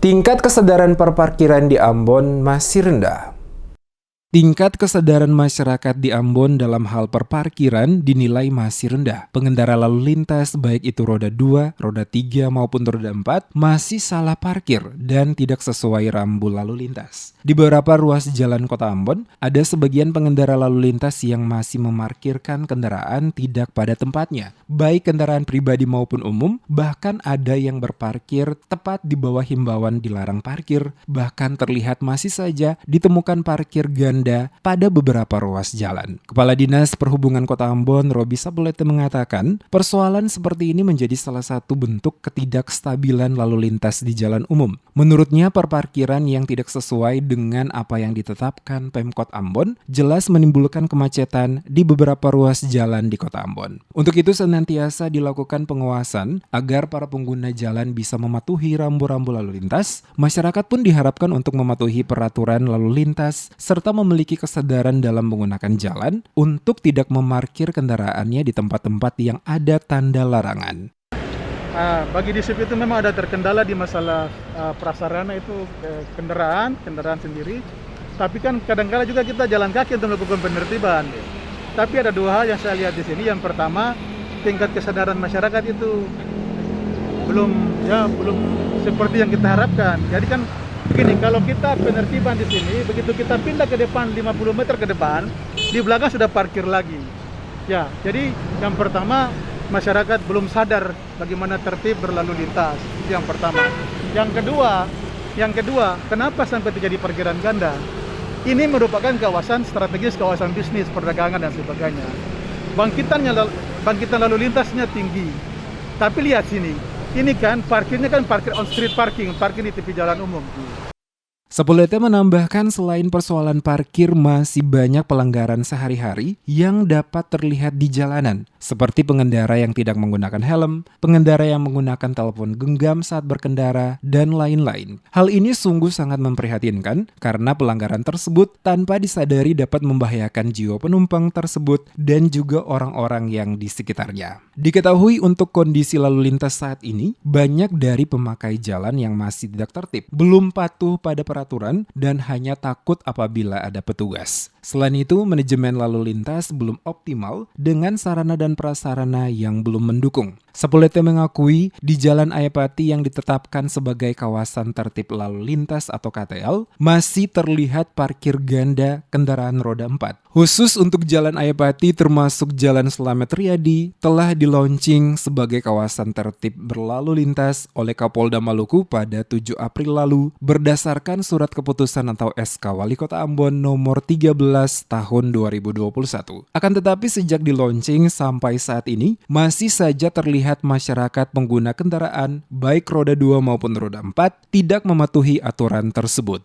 Tingkat kesadaran perparkiran di Ambon masih rendah. Tingkat kesadaran masyarakat di Ambon dalam hal perparkiran dinilai masih rendah. Pengendara lalu lintas baik itu roda 2, roda 3 maupun roda 4 masih salah parkir dan tidak sesuai rambu lalu lintas. Di beberapa ruas jalan Kota Ambon, ada sebagian pengendara lalu lintas yang masih memarkirkan kendaraan tidak pada tempatnya, baik kendaraan pribadi maupun umum, bahkan ada yang berparkir tepat di bawah himbauan dilarang parkir, bahkan terlihat masih saja ditemukan parkir ganda pada beberapa ruas jalan. Kepala Dinas Perhubungan Kota Ambon, Robi Sapulete mengatakan, persoalan seperti ini menjadi salah satu bentuk ketidakstabilan lalu lintas di jalan umum. Menurutnya, perparkiran yang tidak sesuai dengan apa yang ditetapkan Pemkot Ambon jelas menimbulkan kemacetan di beberapa ruas jalan di Kota Ambon. Untuk itu, senantiasa dilakukan pengawasan agar para pengguna jalan bisa mematuhi rambu-rambu lalu lintas. Masyarakat pun diharapkan untuk mematuhi peraturan lalu lintas serta memiliki kesadaran dalam menggunakan jalan untuk tidak memarkir kendaraannya di tempat-tempat yang ada tanda larangan. Bagi disip itu memang ada terkendala di masalah prasarana itu kendaraan sendiri. Tapi kan kadang-kala juga kita jalan kaki untuk melakukan penertiban. Tapi ada dua hal yang saya lihat di sini. Yang pertama, tingkat kesadaran masyarakat itu belum seperti yang kita harapkan. Jadi kan begini, kalau kita penertiban di sini, begitu kita pindah ke depan 50 meter ke depan, di belakang sudah parkir lagi. Ya, jadi yang pertama, masyarakat belum sadar bagaimana tertib berlalu lintas. Itu yang pertama. Yang kedua, kenapa sampai terjadi parkiran ganda? Ini merupakan kawasan strategis, kawasan bisnis, perdagangan dan sebagainya. Bangkitan lalu lintasnya tinggi. Tapi lihat sini, ini kan parkirnya kan parkir on street parking di tepi jalan umum. Sapulete menambahkan selain persoalan parkir masih banyak pelanggaran sehari-hari yang dapat terlihat di jalanan, seperti pengendara yang tidak menggunakan helm, pengendara yang menggunakan telepon genggam saat berkendara, dan lain-lain. Hal ini sungguh sangat memprihatinkan karena pelanggaran tersebut tanpa disadari dapat membahayakan jiwa penumpang tersebut dan juga orang-orang yang di sekitarnya. Diketahui untuk kondisi lalu lintas saat ini, banyak dari pemakai jalan yang masih tidak tertib, belum patuh pada peraturan dan hanya takut apabila ada petugas. Selain itu, manajemen lalu lintas belum optimal dengan sarana dan prasarana yang belum mendukung. Sapulete mengakui di Jalan Ayapati yang ditetapkan sebagai kawasan tertib lalu lintas atau KTL, masih terlihat parkir ganda kendaraan roda 4. Khusus untuk Jalan Ayapati termasuk Jalan Slamet Riyadi telah di-launching sebagai kawasan tertib berlalu lintas oleh Kapolda Maluku pada 7 April lalu berdasarkan surat keputusan atau SK Wali Kota Ambon nomor 13 tahun 2021. Akan tetapi sejak di-launching sampai saat ini masih saja terlihat masyarakat pengguna kendaraan baik roda 2 maupun roda 4 tidak mematuhi aturan tersebut.